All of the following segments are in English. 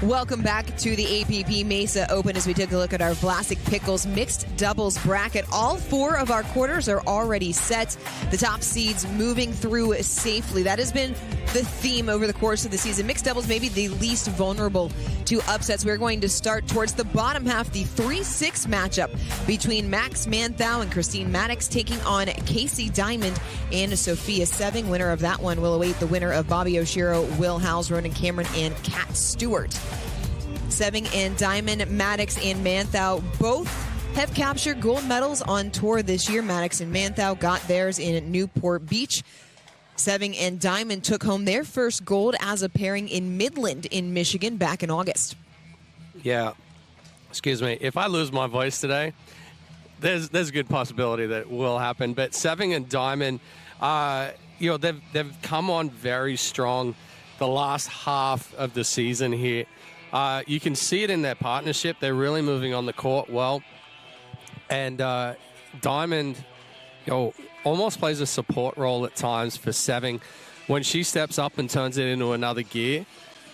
Welcome back to the APP Mesa Open as we take a look at our Vlasic Pickles mixed doubles bracket. All 4 of our quarters are already set. The top seeds moving through safely. That has been the theme over the course of the season. Mixed doubles may be the least vulnerable to upsets. We're going to start towards the bottom half, the 3-6 matchup between Max Manthou and Christine Maddox taking on Casey Diamond and Sofia Seving. Winner of that one will await the winner of Bobby Oshiro, Will Howes, Ronan Cameron, and Kat Stewart. Seving and Diamond, Maddox and Manthou both have captured gold medals on tour this year. Maddox and Manthou got theirs in Newport Beach. Seving and Diamond took home their first gold as a pairing in Midland in Michigan back in August. Yeah, excuse me. If I lose my voice today, there's a good possibility that it will happen. But Seving and Diamond, they've come on very strong the last half of the season here. You can see it in their partnership. They're really moving on the court well. And Diamond, almost plays a support role at times for Seving. When she steps up and turns it into another gear,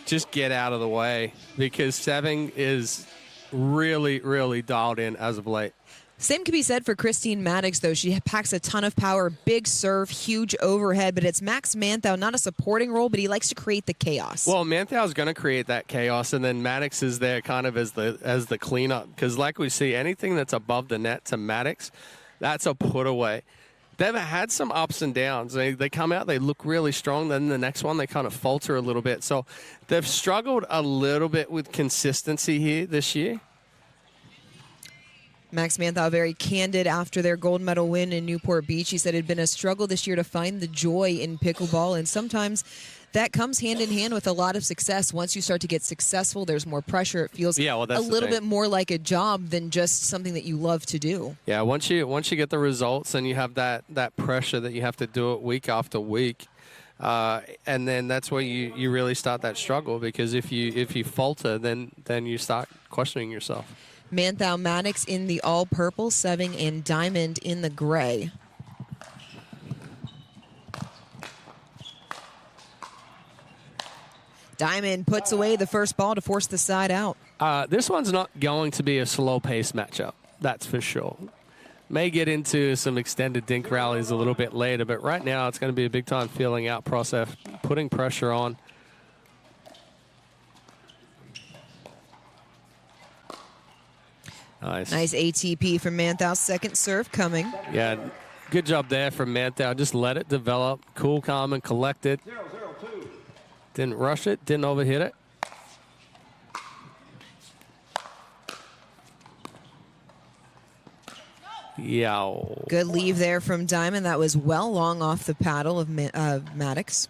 just get out of the way because Seving is really, really dialed in as of late. Same can be said for Christine Maddox, though. She packs a ton of power, big serve, huge overhead, but it's Max Manthou, not a supporting role, but he likes to create the chaos. Well, Manthou's going to create that chaos, and then Maddox is there kind of as the cleanup, because like we see, anything that's above the net to Maddox, that's a put away. They've had some ups and downs. They come out, they look really strong, then the next one they kind of falter a little bit. So they've struggled a little bit with consistency here this year. Max Manthou very candid after their gold medal win in Newport Beach. He said it had been a struggle this year to find the joy in pickleball, and sometimes that comes hand in hand with a lot of success. Once you start to get successful, there's more pressure. It feels a little bit more like a job than just something that you love to do. Yeah, once you get the results and you have that pressure that you have to do it week after week, and then that's where you really start that struggle, because if you falter, then you start questioning yourself. Manthou Maddox in the all-purple, Seving and Diamond in the gray. Diamond puts away the first ball to force the side out. This one's not going to be a slow-paced matchup, that's for sure. May get into some extended dink rallies a little bit later, but right now it's going to be a big-time feeling out process, putting pressure on. Nice ATP from Manthou. Second serve coming. Yeah, good job there from Manthou. Just let it develop. Cool, calm, and collected. Didn't rush it. Didn't overhit it. Yeah. Good leave there from Diamond. That was well long off the paddle of Maddox.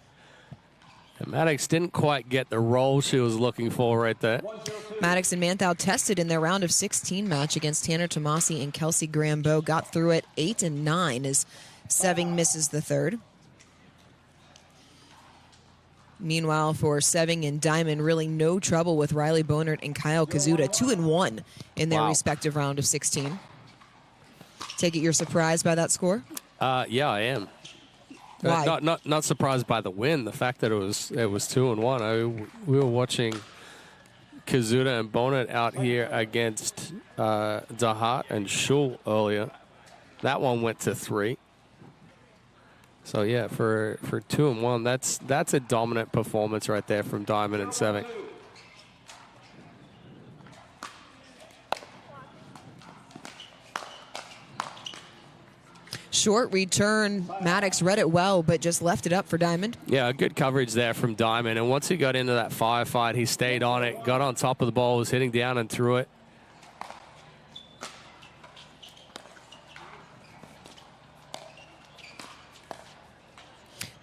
And Maddox didn't quite get the roll she was looking for right there. Maddox and Manthou tested in their round of 16 match against Tanner Tomasi and Kelsey Grambeau. Got through it 8-9 as Seving misses the third. Meanwhile, for Seving and Diamond, really no trouble with Riley Bonert and Kyle Kazuda. 2-1 in their respective round of 16. Take it you're surprised by that score? Yeah, I am. Why? Not surprised by the win. The fact that it was 2-1. We were watching Kazuda and Bonnet out here against Dahat and Schul earlier. That one went to 3. So yeah, for 2-1, that's a dominant performance right there from Diamond and Seving. Short return. Maddox read it well, but just left it up for Diamond. Yeah, good coverage there from Diamond. And once he got into that firefight, he stayed on it, got on top of the ball, was hitting down and through it.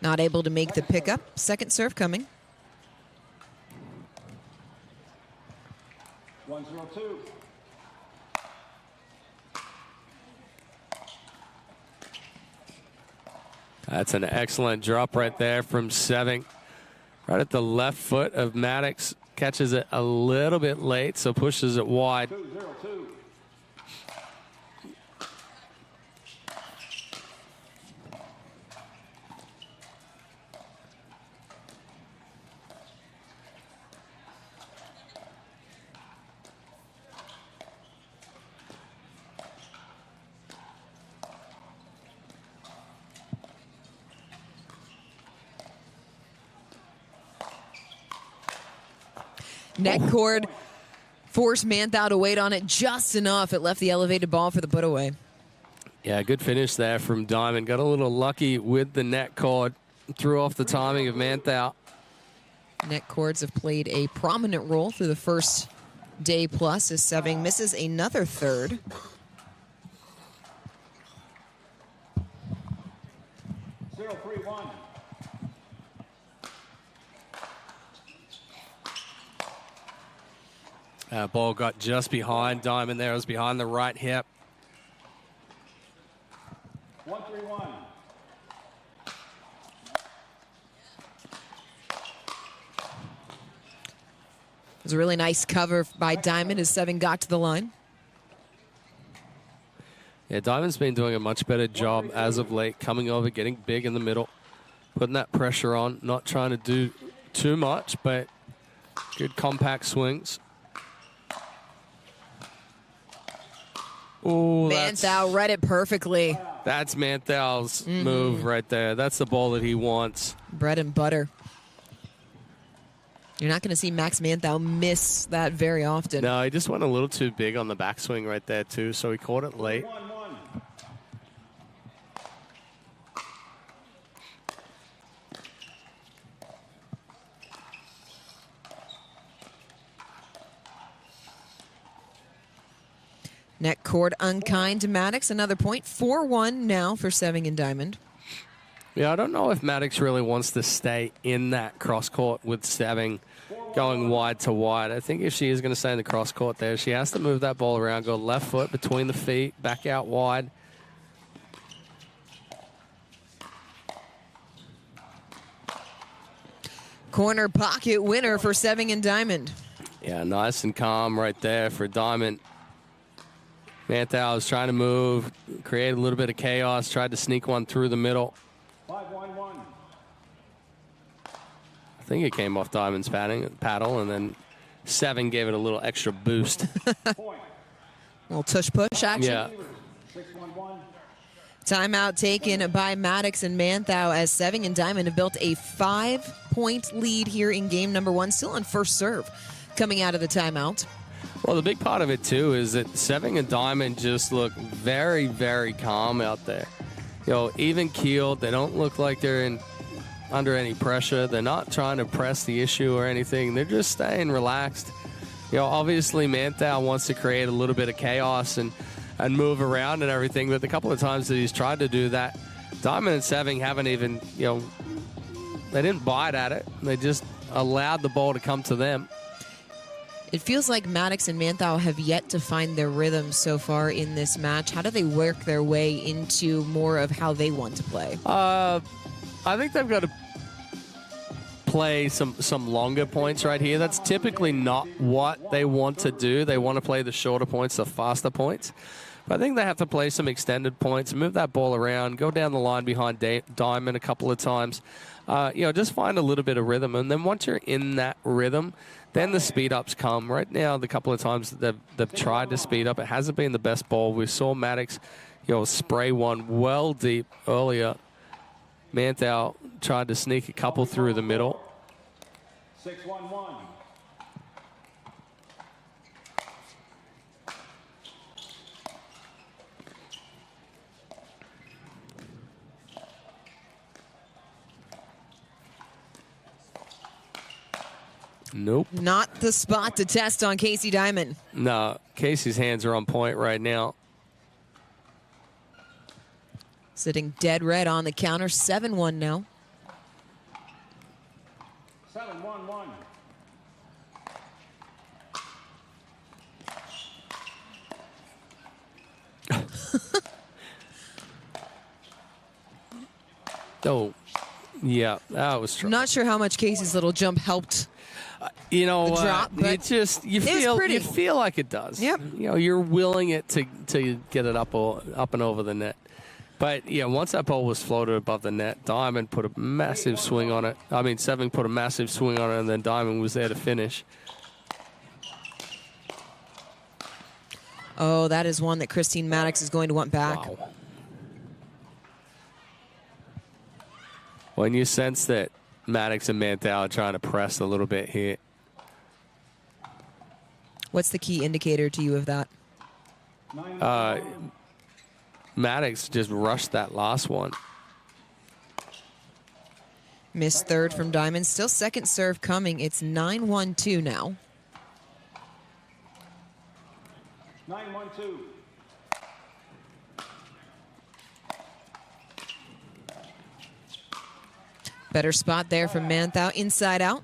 Not able to make the pickup. Second serve coming. 1-0-2. That's an excellent drop right there from Seving. Right at the left foot of Maddox. Catches it a little bit late, so pushes it wide. 2-0-2. Neck cord forced Manthou to wait on it just enough. It left the elevated ball for the put away. Yeah, good finish there from Diamond. Got a little lucky with the neck cord. Threw off the timing of Manthou. Neck cords have played a prominent role through the first day plus as Seving misses another third. Ball got just behind Diamond there. It was behind the right hip. 1-3-1. It was a really nice cover by Diamond as Seving got to the line. Yeah, Diamond's been doing a much better job as of late, coming over, getting big in the middle, putting that pressure on, not trying to do too much, but good compact swings. Oh, Manthou read it perfectly. That's Manthou's move right there. That's the ball that he wants. Bread and butter. You're not going to see Max Manthou miss that very often. No, he just went a little too big on the backswing right there, too, so he caught it late. 1-1. Neck cord unkind to Maddox. Another point. 4-1 now for Seving and Diamond. Yeah, I don't know if Maddox really wants to stay in that cross court with Seving going wide to wide. I think if she is going to stay in the cross court there, she has to move that ball around, go left foot between the feet, back out wide. Corner pocket winner for Seving and Diamond. Yeah, nice and calm right there for Diamond. Manthou was trying to move, create a little bit of chaos, tried to sneak one through the middle. 5-1-1. I think it came off Diamond's paddle, and then Seving gave it a little extra boost. Point. Little tush-push action. Yeah. 6-1-1. Timeout taken by Maddox and Manthou as Seving and Diamond have built a 5-point lead here in game number one, still on first serve coming out of the timeout. Well, the big part of it, too, is that Seving and Diamond just look very, very calm out there. You know, even keeled. They don't look like they're under any pressure. They're not trying to press the issue or anything. They're just staying relaxed. You know, obviously Manthou wants to create a little bit of chaos and move around and everything, but the couple of times that he's tried to do that, Diamond and Seving haven't even, you know, they didn't bite at it. They just allowed the ball to come to them. It feels like Maddox and Manthou have yet to find their rhythm so far in this match. How do they work their way into more of how they want to play? I think they've got to play some longer points right here. That's typically not what they want to do. They want to play the shorter points, the faster points. But I think they have to play some extended points, move that ball around, go down the line behind Diamond a couple of times. You know, just find a little bit of rhythm. And then once you're in that rhythm, then the speed-ups come. Right now, the couple of times that they've tried to speed up, it hasn't been the best ball. We saw Maddox, you know, spray one well deep earlier. Manthou tried to sneak a couple through the middle. 6-1-1. Nope. Not the spot to test on Casey Diamond. No, Casey's hands are on point right now. Sitting dead red on the counter, 7-1 now. 7-1-1. Oh, yeah, that was true. Not sure how much Casey's little jump helped. You know, The drop, but you feel like it does. Yep. You know, you're willing it to get it up and over the net. But yeah, once that ball was floated above the net, Diamond put a massive swing on it. I mean, Seving put a massive swing on it, and then Diamond was there to finish. Oh, that is one that Christine Maddox is going to want back. Wow. When you sense that Maddox and Manthou are trying to press a little bit here. What's the key indicator to you of that? Maddox just rushed that last one. Missed third from Diamond. Still second serve coming. It's 9-1-2 now. 9-1-2. Better spot there from Manthou. Inside out.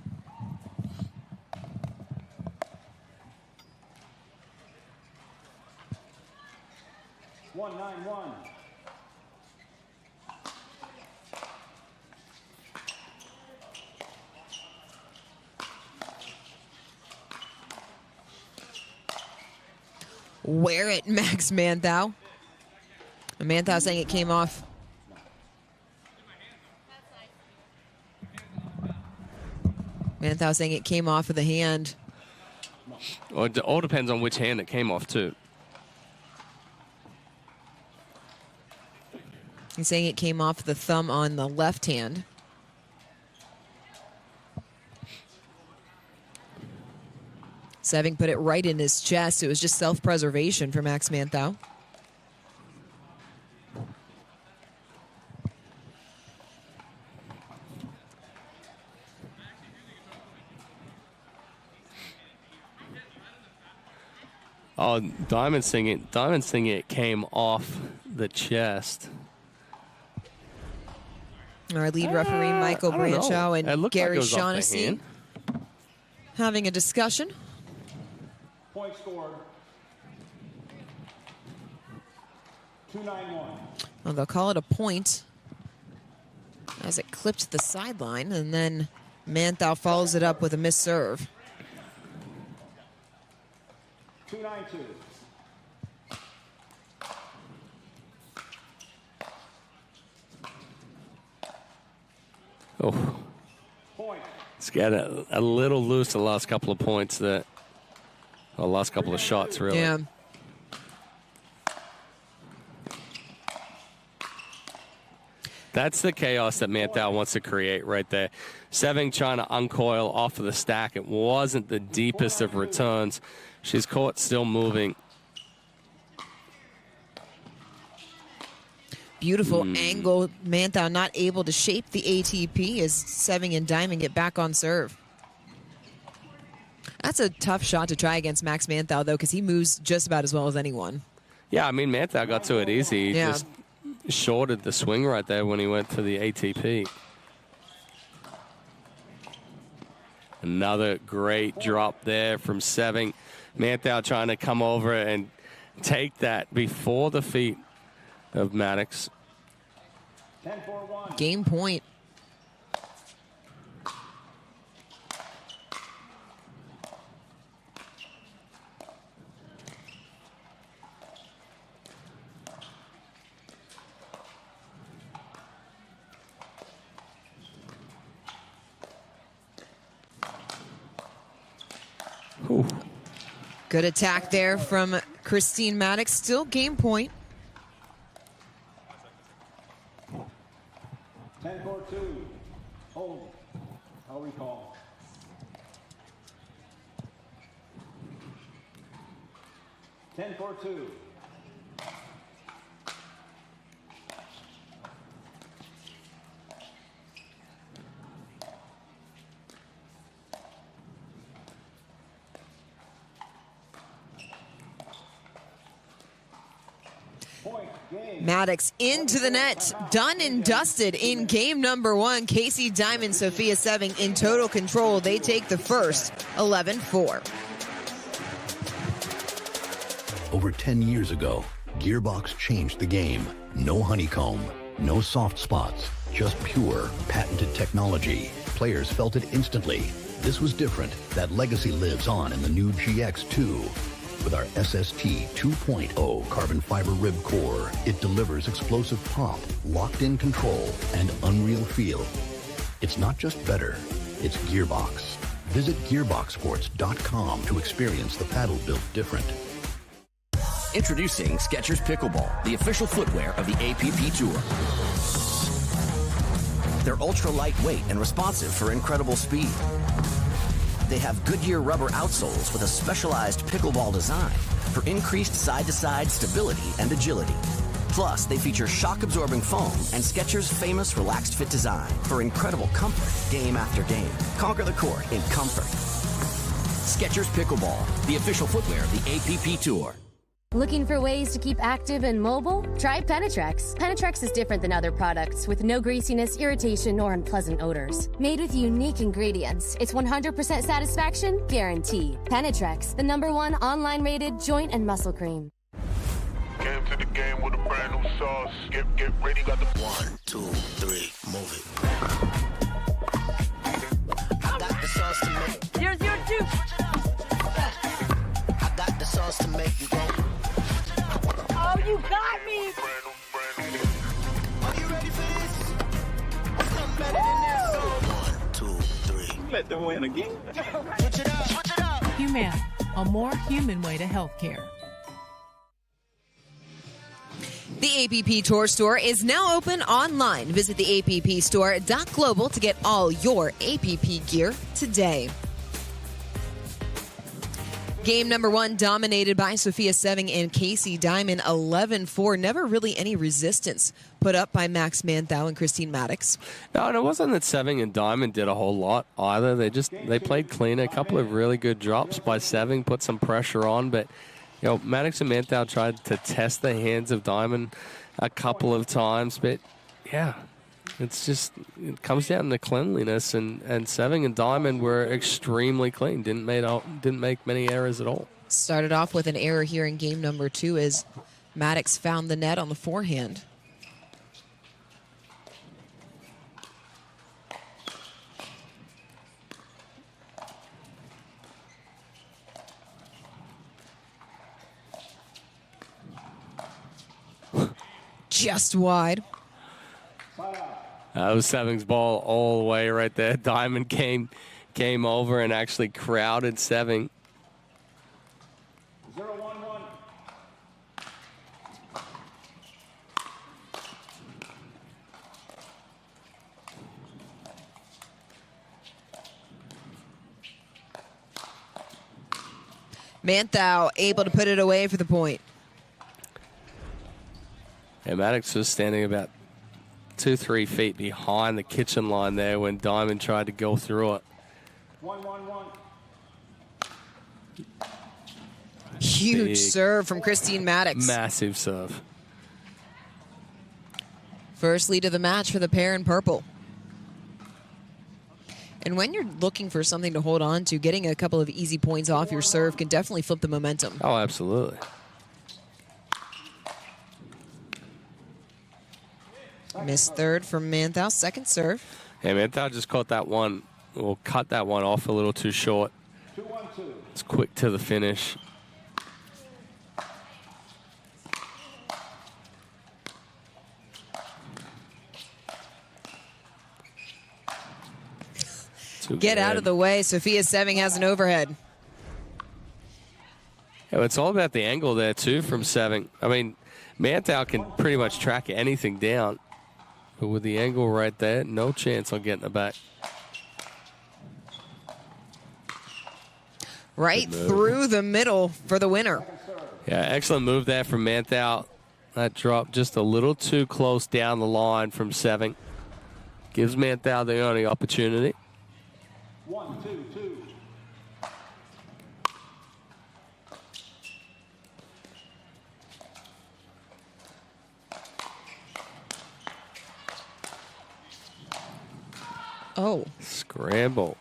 One, 9-1. Wear it, Max Manthou. Manthou saying it came off. Manthou saying it came off of the hand. Well, it all depends on which hand it came off, too. He's saying it came off the thumb on the left hand. Seving put it right in his chest. It was just self-preservation for Max Manthou. Oh, Diamond singing it came off the chest. Our lead referee, Michael Branchow, and Gary Shaughnessy having a discussion. Point scored. 2-9-1. Well, they'll call it a point as it clipped the sideline, and then Manthou follows it up with a missed serve. 2-9-2. Oh, Point. it's got a little loose the last couple of points that, the last couple of shots, really. Yeah. That's the chaos that Manthou wants to create right there. Seving trying to uncoil off of the stack. It wasn't the deepest of returns. She's caught still moving. Beautiful angle. Manthou not able to shape the ATP as Seving and Diamond get back on serve. That's a tough shot to try against Max Manthou, though, because he moves just about as well as anyone. Yeah, I mean, Manthou got to it easy. He just shorted the swing right there when he went to the ATP. Another great drop there from Seving. Manthou trying to come over and take that before the feet of Maddox. 10-4-1. Game point. Ooh. Good attack there from Christine Maddox. Still game point. 10-4-2. Hold. I'll recall. Ten 4-2. Maddox into the net, done and dusted in game number one. Casey Diamond, Sofia Seving in total control. They take the first 11-4. Over 10 years ago, Gearbox changed the game. No honeycomb, no soft spots, just pure, patented technology. Players felt it instantly. This was different. That legacy lives on in the new GX2. With our SST 2.0 carbon fiber rib core, it delivers explosive pop, locked-in control, and unreal feel. It's not just better, it's Gearbox. Visit gearboxsports.com to experience the paddle built different. Introducing Skechers Pickleball, the official footwear of the APP Tour. They're ultra lightweight and responsive for incredible speed. They have Goodyear rubber outsoles with a specialized pickleball design for increased side-to-side stability and agility. Plus, they feature shock-absorbing foam and Skechers' famous Relaxed Fit design for incredible comfort game after game. Conquer the court in comfort. Skechers Pickleball, the official footwear of the APP Tour. Looking for ways to keep active and mobile? Try Penetrex. Penetrex is different than other products with no greasiness, irritation, or unpleasant odors. Made with unique ingredients, it's 100% satisfaction guaranteed. Penetrex, the #1 online rated joint and muscle cream. Came to the game with a brand new sauce. Get ready, got the 1, 2, 3, move it. I got the sauce to make. 002. I got the sauce to make you go. Oh, you got me. Are you ready for this? Something better than this. 1, 2, 3. Let them win again. Switch it up, switch it up. Humana, a more human way to healthcare. The APP Tour Store is now open online. Visit the APP.global to get all your APP gear today. Game number 1 dominated by Sofia Seving and Casey Diamond, 11-4. Never really any resistance put up by Max Manthou and Christine Maddox. No, and it wasn't that Seving and Diamond did a whole lot either. They played clean. A couple of really good drops by Seving, put some pressure on, but Maddox and Manthou tried to test the hands of Diamond a couple of times, but yeah, it comes down to cleanliness, and Seving and Diamond were extremely clean. Didn't make many errors at all. Started off with an error here in game number 2 as Maddox found the net on the forehand. Just wide. That was Seving's ball all the way right there. Diamond came over and actually crowded Seving. 0-1-1. Manthou able to put it away for the point. And Maddox was standing about 2-3 feet behind the kitchen line there when Diamond tried to go through it. 1-1-1. Huge Big serve from Christine Maddox. Massive serve. First lead of the match for the pair in purple. And when you're looking for something to hold on to, getting a couple of easy points off your serve can definitely flip the momentum. Oh, absolutely. Missed third from Manthou, second serve. Yeah, Manthou just caught that one, or cut that one off a little too short. 2-1-2. It's quick to the finish. Get out of the way. Sofia Seving has an overhead. Yeah, it's all about the angle there, too, from Seving. I mean, Manthou can pretty much track anything down. But with the angle right there, no chance on getting it back. Right through the middle for the winner. Yeah, excellent move there from Manthou. That dropped just a little too close down the line from Seving. Gives Manthou the only opportunity. 1-2-2. Oh. Scramble.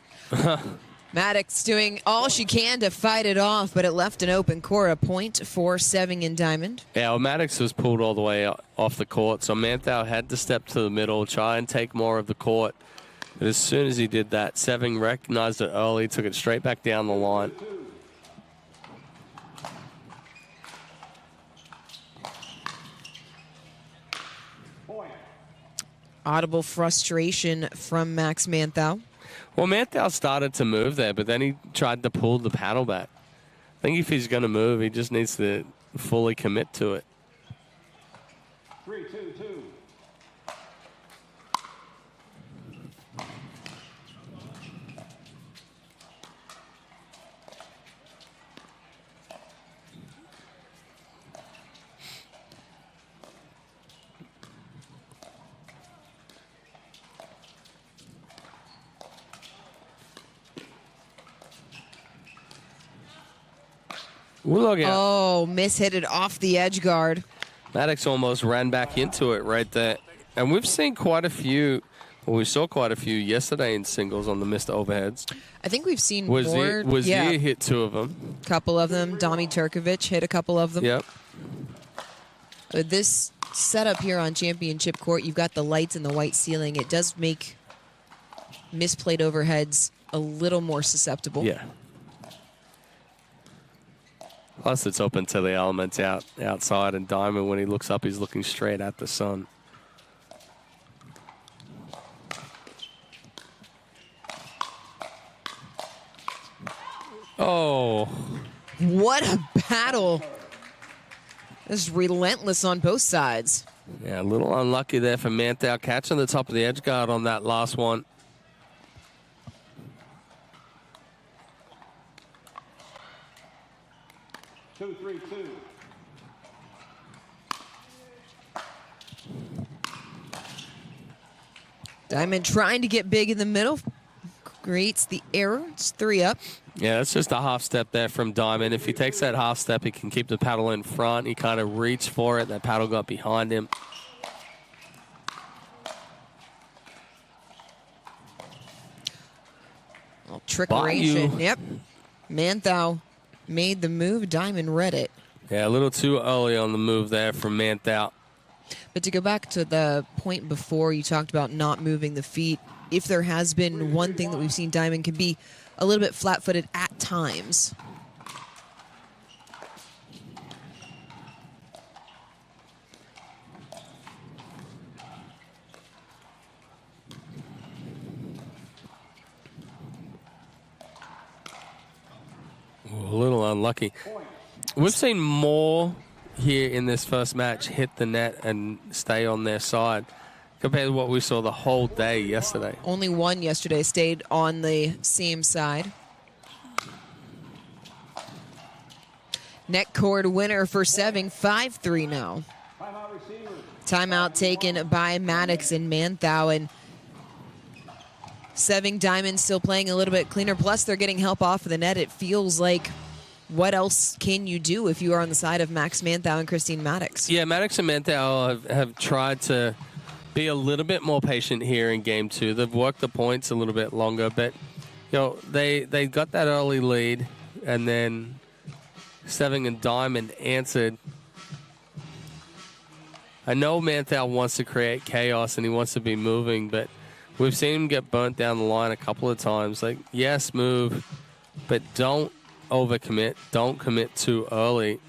Maddox doing all she can to fight it off, but it left an open court. A point for Seving and Diamond. Yeah, well, Maddox was pulled all the way off the court, so Manthou had to step to the middle, try and take more of the court. But as soon as he did that, Seving recognized it early, took it straight back down the line. Audible frustration from Max Manthou. Well, Manthou started to move there, but then he tried to pull the paddle back. I think if he's going to move, he just needs to fully commit to it. 3-2-2. Well, look at Oh, mishit it off the edge guard. Maddox almost ran back into it right there. And we've seen quite a few, well, we saw quite a few yesterday in singles on the missed overheads. I think we've seen Wazier more. hit 2 of them. Couple of them. Dami Turkovic hit a couple of them. Yep. This setup here on Championship Court, you've got the lights and the white ceiling. It does make misplayed overheads a little more susceptible. Yeah. Plus, it's open to the elements outside, and Diamond, when he looks up, he's looking straight at the sun. Oh. What a battle. This is relentless on both sides. Yeah, a little unlucky there for Manthou, catching the top of the edge guard on that last one. Two, 3-2. Diamond trying to get big in the middle. Creates the error. It's 3 up. Yeah, it's just a half step there from Diamond. If he takes that half step, he can keep the paddle in front. He kind of reached for it. That paddle got behind him. Well, trickeration. Yep. Manthou made the move. Diamond read it. Yeah, a little too early on the move there from Manthou. But to go back to the point before, you talked about not moving the feet. If there has been one thing that we've seen, Diamond can be a little bit flat-footed at times. A little unlucky. We've seen more here in this first match hit the net and stay on their side compared to what we saw the whole day yesterday. Only one yesterday stayed on the same side. Net cord winner for Seving, 5-3 now. Timeout taken by Maddox and Manthou, and Seving Diamond still playing a little bit cleaner. Plus, they're getting help off of the net. It feels like, what else can you do if you are on the side of Max Manthou and Christine Maddox? Yeah, Maddox and Manthou have tried to be a little bit more patient here in game 2. They've worked the points a little bit longer, but they got that early lead, and then Seving and Diamond answered. I know Manthou wants to create chaos and he wants to be moving, but we've seen him get burnt down the line a couple of times. Like, yes, move, but don't overcommit. Don't commit too early.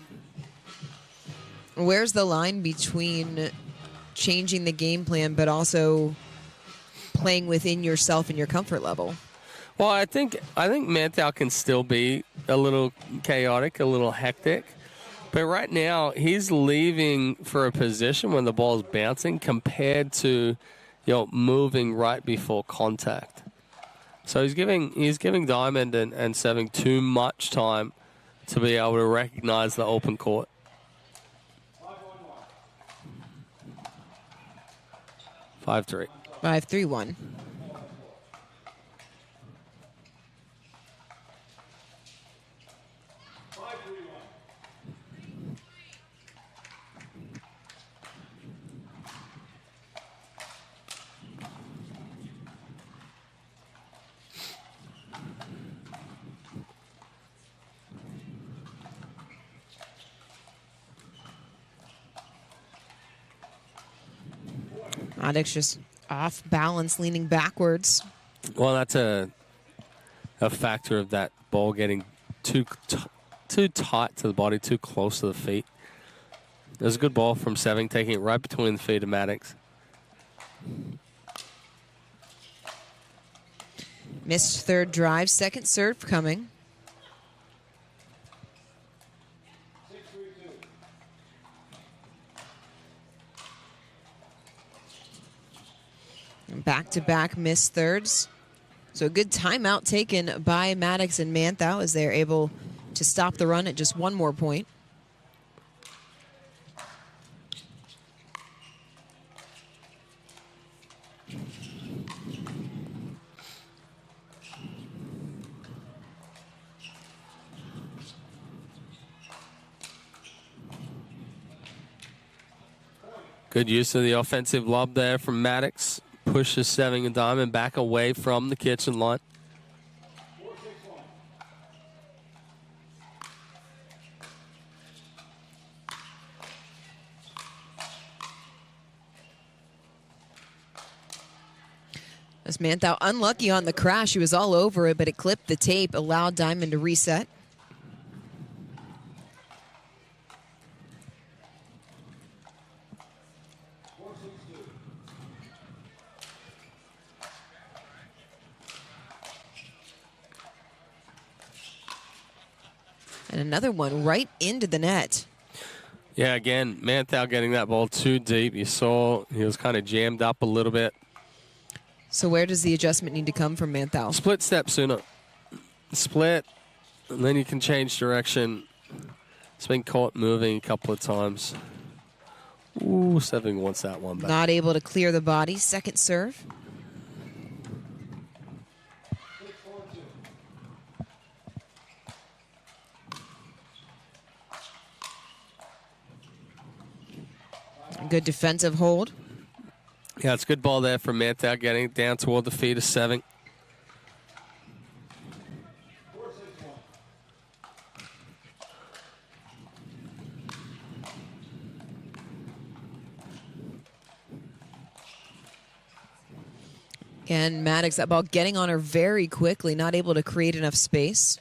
Where's the line between changing the game plan but also playing within yourself and your comfort level? Well, I think Manthou can still be a little chaotic, a little hectic. But right now, he's leaving for a position when the ball is bouncing compared to, moving right before contact. So he's giving Diamond and Seving too much time to be able to recognize the open court. 5-3. 5-3-1. Maddox just off balance, leaning backwards. Well, that's a factor of that ball getting too tight to the body, too close to the feet. There's a good ball from Seving, taking it right between the feet of Maddox. Missed third drive, second serve coming. Back-to-back missed thirds. So a good timeout taken by Maddox and Manthou as they're able to stop the run at just one more point. Good use of the offensive lob there from Maddox. Pushes Seving and Diamond back away from the kitchen line. As Manthou unlucky on the crash. He was all over it, but it clipped the tape, allowed Diamond to reset. And another one right into the net. Yeah, again, Manthou getting that ball too deep. You saw he was kind of jammed up a little bit. So where does the adjustment need to come from Manthou? Split step sooner. Split, and then you can change direction. It's been caught moving a couple of times. Ooh, Seving wants that one back. Not able to clear the body. Second serve. Good defensive hold. Yeah, it's a good ball there from Manthou, getting it down toward the feet of Seving. And Maddox, that ball getting on her very quickly, not able to create enough space.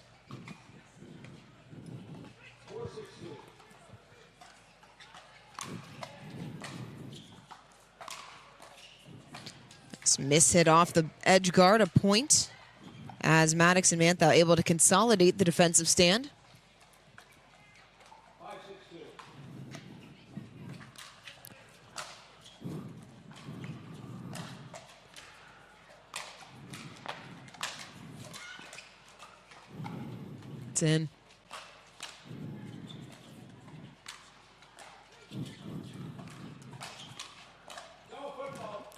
Miss hit off the edge guard, a point, as Maddox and Manthou able to consolidate the defensive stand. It's in.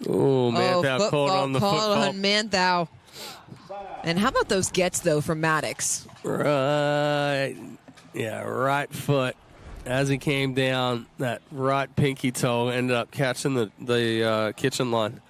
Ooh, Manthou called on the football. On Manthou. And how about those gets, though, from Maddox? Right. Yeah, right foot. As he came down, that right pinky toe ended up catching the kitchen line.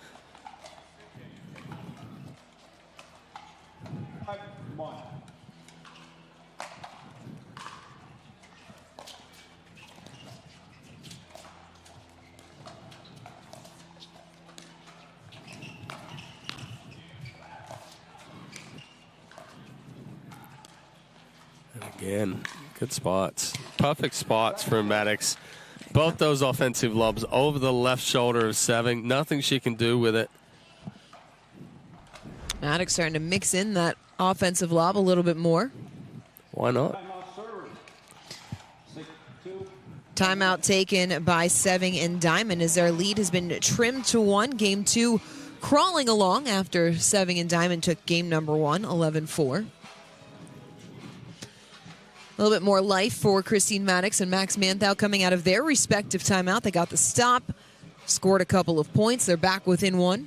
Again, good spots. Perfect spots for Maddox. Both those offensive lobs over the left shoulder of Seving. Nothing she can do with it. Maddox starting to mix in that offensive lob a little bit more. Why not? Timeout taken by Seving and Diamond as their lead has been trimmed to 1. Game 2 crawling along after Seving and Diamond took game number 1, 11-4. A little bit more life for Christine Maddox and Max Manthou coming out of their respective timeout. They got the stop, scored a couple of points. They're back within 1.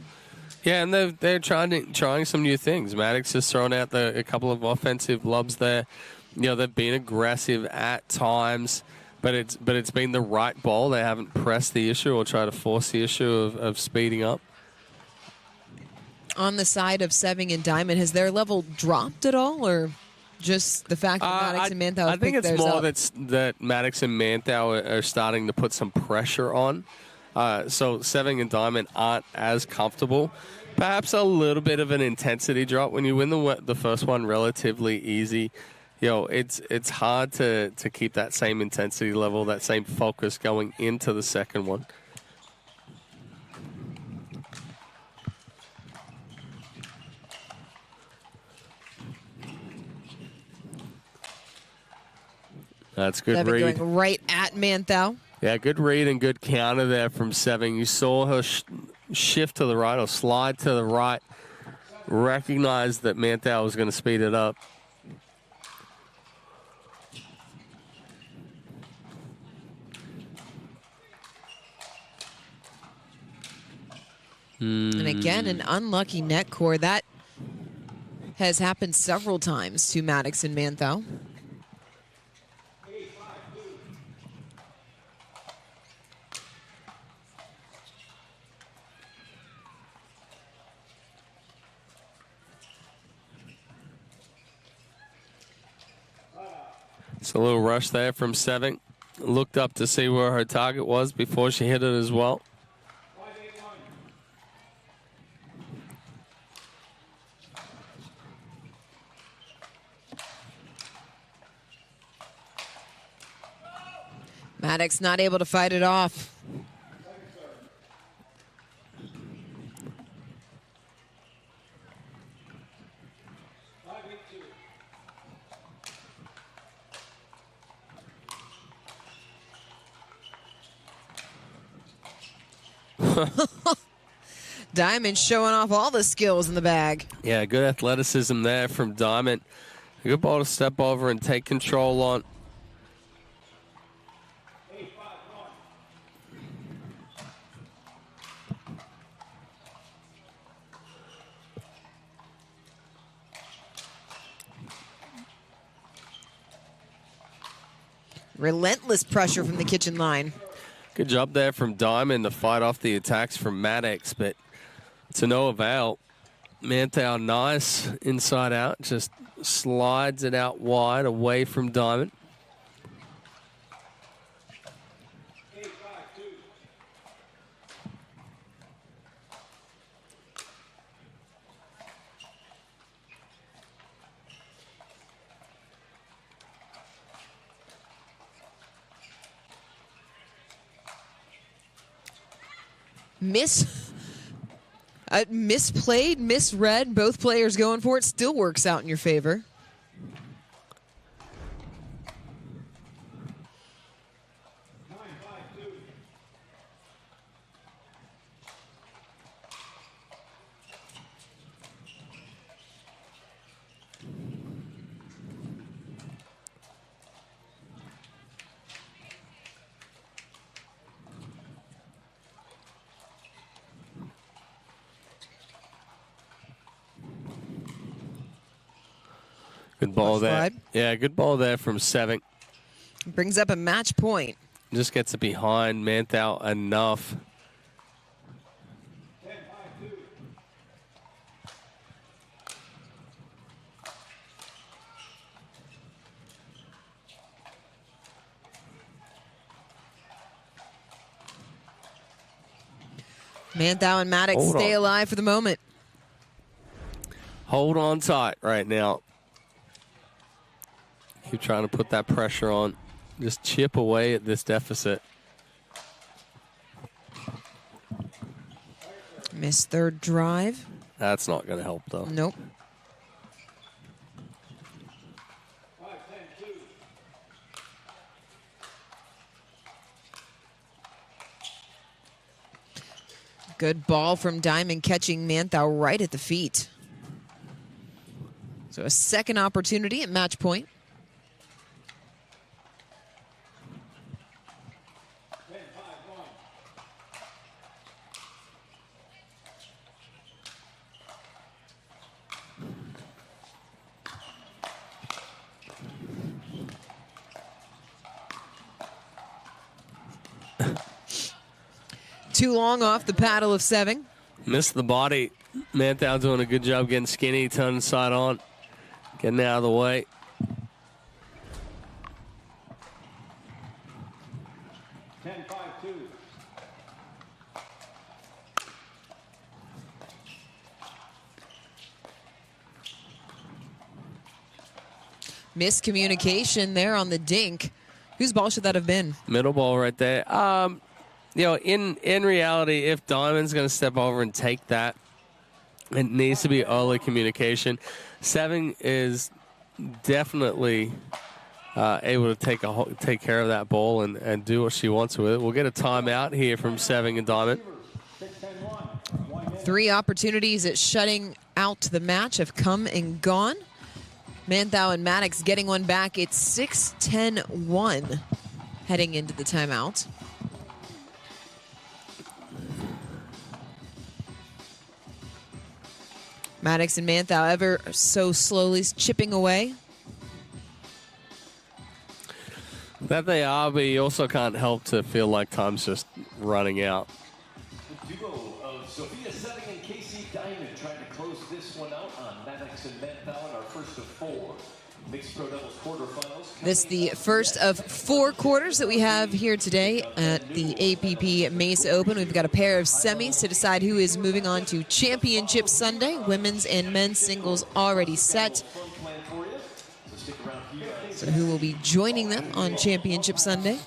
Yeah, and they're trying some new things. Maddox has thrown out a couple of offensive lobs there. You know, they've been aggressive at times, but it's been the right ball. They haven't pressed the issue or tried to force the issue of speeding up. On the side of Seving and Diamond, has their level dropped at all, or just the fact that Maddox and Manthou I think it's more up? that Maddox and Manthou are starting to put some pressure on. So Seving and Diamond aren't as comfortable. Perhaps a little bit of an intensity drop. When you win the first one relatively easy, you know, it's hard to keep that same intensity level, that same focus going into the second one. That's good read. Going right at Manthou. Yeah, good read and good counter there from Seving. You saw her shift to the right or slide to the right. Recognized that Manthou was going to speed it up. And again, an unlucky net core. That has happened several times to Maddox and Manthou. It's a little rush there from Seving. Looked up to see where her target was before she hit it as well. Maddox not able to fight it off. Diamond showing off all the skills in the bag. Yeah, good athleticism there from Diamond. A good ball to step over and take control on. Relentless pressure from the kitchen line. Good job there from Diamond to fight off the attacks from Maddox, but to no avail. Manthou nice inside out, just slides it out wide away from Diamond. Misplayed, misread, both players going for it, still works out in your favor. Good ball there. Slide. Yeah, good ball there from Seving. Brings up a match point. Just gets it behind Manthou enough. Manthou and Maddox stay alive for the moment. Hold on tight right now. Keep trying to put that pressure on. Just chip away at this deficit. Missed third drive. That's not going to help, though. Nope. Good ball from Diamond, catching Manthou right at the feet. So a second opportunity at match point. Too long off the paddle of Seving. Missed the body. Manthou doing a good job getting skinny, turning side on, getting out of the way. Miscommunication there on the dink. Whose ball should that have been? Middle ball right there. You know, in reality, if Diamond's going to step over and take that, it needs to be early communication. Seving is definitely able to take care of that ball and do what she wants with it. We'll get a timeout here from Seving and Diamond. 3 opportunities at shutting out the match have come and gone. Manthou and Maddox getting one back. It's 6-10-1 heading into the timeout. Maddox and Manthou ever so slowly chipping away. That they are, but you also can't help to feel like time's just running out. The duo of Sofia Seving and Casey Diamond trying to close this one out on Maddox and Manthou in our first of 4 mixed pro doubles quarterfinals. This is the first of 4 quarters that we have here today at the APP Mesa Open. We've got a pair of semis to decide who is moving on to Championship Sunday. Women's and men's singles already set. So who will be joining them on Championship Sunday?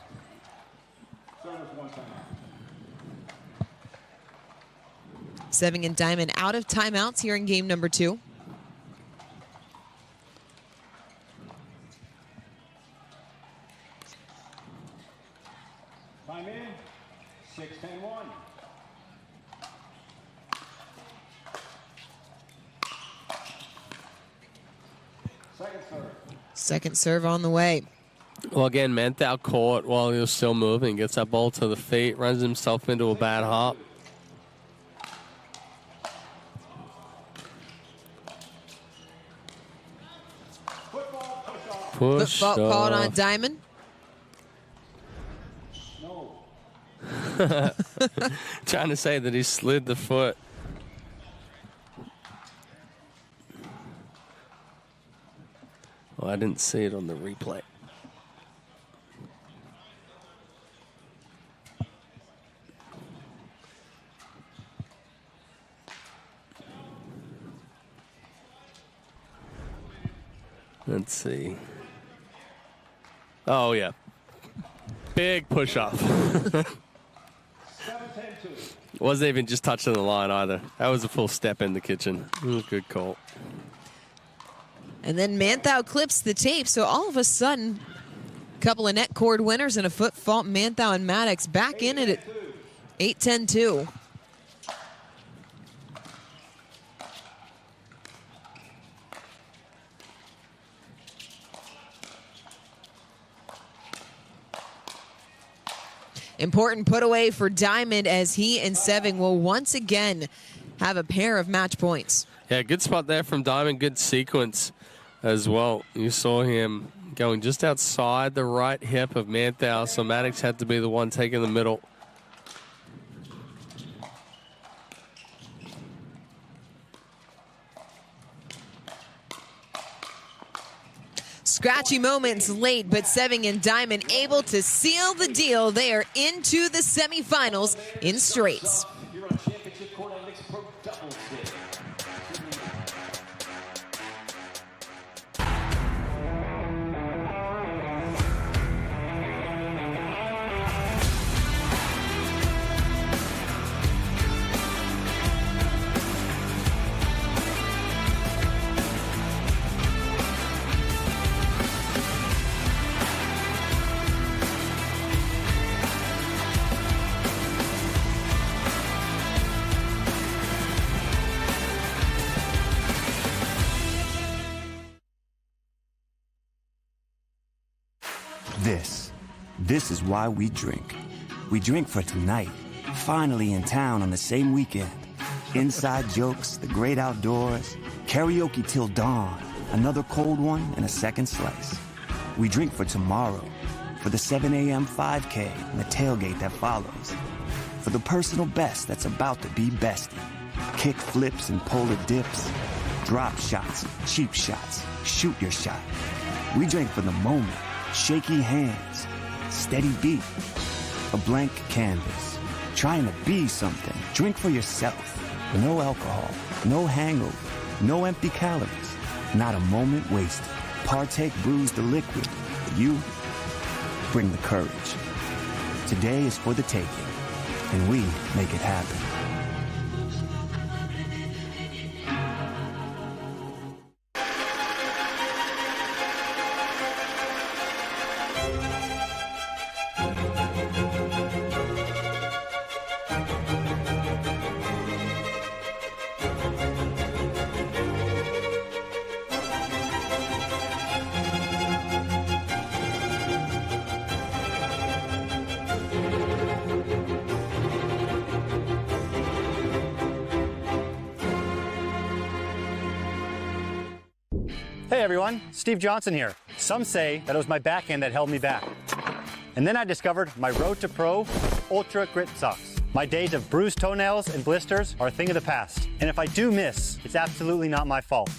Seving and Diamond out of timeouts here in game number 2. Time in, 6-10-1. Second serve. Second serve on the way. Well, again, Manthou caught while he was still moving. Gets that ball to the feet, runs himself into a bad hop. Push Foot fault called on Diamond. Trying to say that he slid the foot. Well, I didn't see it on the replay. Let's see. Oh, yeah. Big push-off. Wasn't even just touching the line either. That was a full step in the kitchen. It was a good call. And then Manthou clips the tape, so all of a sudden, a couple of net cord winners and a foot fault. Manthou and Maddox back in it at 8-10-2. Important put away for Diamond as he and Seving will once again have a pair of match points. Yeah, good spot there from Diamond. Good sequence as well. You saw him going just outside the right hip of Manthou, so Maddox had to be the one taking the middle. Scratchy moments late, but Seving and Diamond able to seal the deal. They are into the semifinals in straights. Here on Championship Court on Mixed Pro Doubles Day. This is why we drink. We drink for tonight, finally in town on the same weekend. Inside jokes, the great outdoors, karaoke till dawn, another cold one and a second slice. We drink for tomorrow, for the 7 a.m. 5K and the tailgate that follows, for the personal best that's about to be bestie. Kick flips and polar dips, drop shots, cheap shots, shoot your shot. We drink for the moment, shaky hands, steady beat, a blank canvas, trying to be something. Drink for yourself. No alcohol, no hangover, no empty calories, not a moment wasted. Partake brews the liquid. You bring the courage. Today is for the taking, and we make it happen. Hey everyone, Steve Johnson here. Some say that it was my backhand that held me back. And then I discovered my Road to Pro Ultra Grit Socks. My days of bruised toenails and blisters are a thing of the past. And if I do miss, it's absolutely not my fault.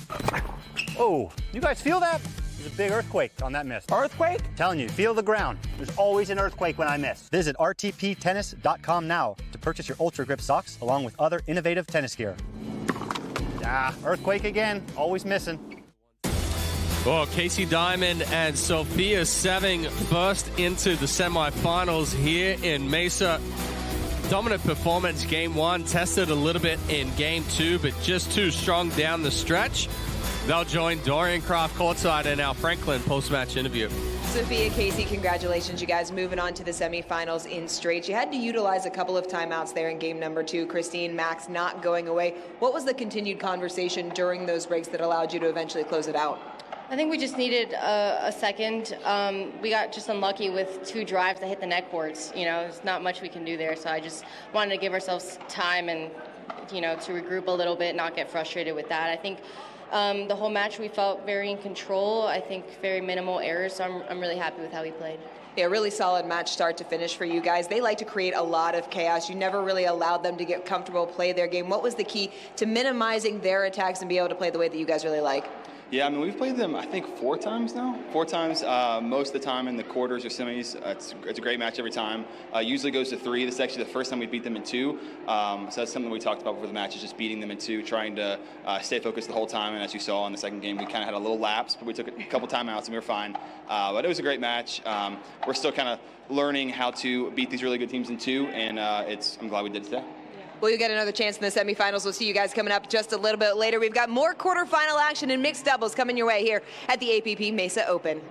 Oh, you guys feel that? There's a big earthquake on that miss. Earthquake? Telling you, feel the ground. There's always an earthquake when I miss. Visit rtptennis.com now to purchase your Ultra Grip socks along with other innovative tennis gear. Earthquake again. Always missing. Well, Casey Diamond and Sofia Seving burst into the semifinals here in Mesa. Dominant performance game one, tested a little bit in game two, but just too strong down the stretch. They'll join Dorian Kraft courtside in our Franklin post-match interview. Sofia, Casey, congratulations, you guys moving on to the semifinals in straight. You had to utilize a couple of timeouts there in game number two. Christine, Max not going away. What was the continued conversation during those breaks that allowed you to eventually close it out? I think we just needed a second. We got just unlucky with 2 drives that hit the net boards. You know, there's not much we can do there. So I just wanted to give ourselves time and, you know, to regroup a little bit, not get frustrated with that. I think the whole match we felt very in control. I think very minimal errors. So I'm really happy with how we played. Yeah, really solid match start to finish for you guys. They like to create a lot of chaos. You never really allowed them to get comfortable, play their game. What was the key to minimizing their attacks and be able to play the way that you guys really like? Yeah, I mean, we've played them, I think, 4 times now. 4 times, most of the time in the quarters or semis. It's a great match every time. Usually goes to 3. This is actually the first time we beat them in 2. So that's something we talked about before the match, is just beating them in 2, trying to stay focused the whole time. And as you saw in the second game, we kind of had a little lapse, but we took a couple timeouts and we were fine. But it was a great match. We're still kind of learning how to beat these really good teams in 2, and I'm glad we did it today. Well, you get another chance in the semifinals. We'll see you guys coming up just a little bit later. We've got more quarterfinal action in mixed doubles coming your way here at the APP Mesa Open.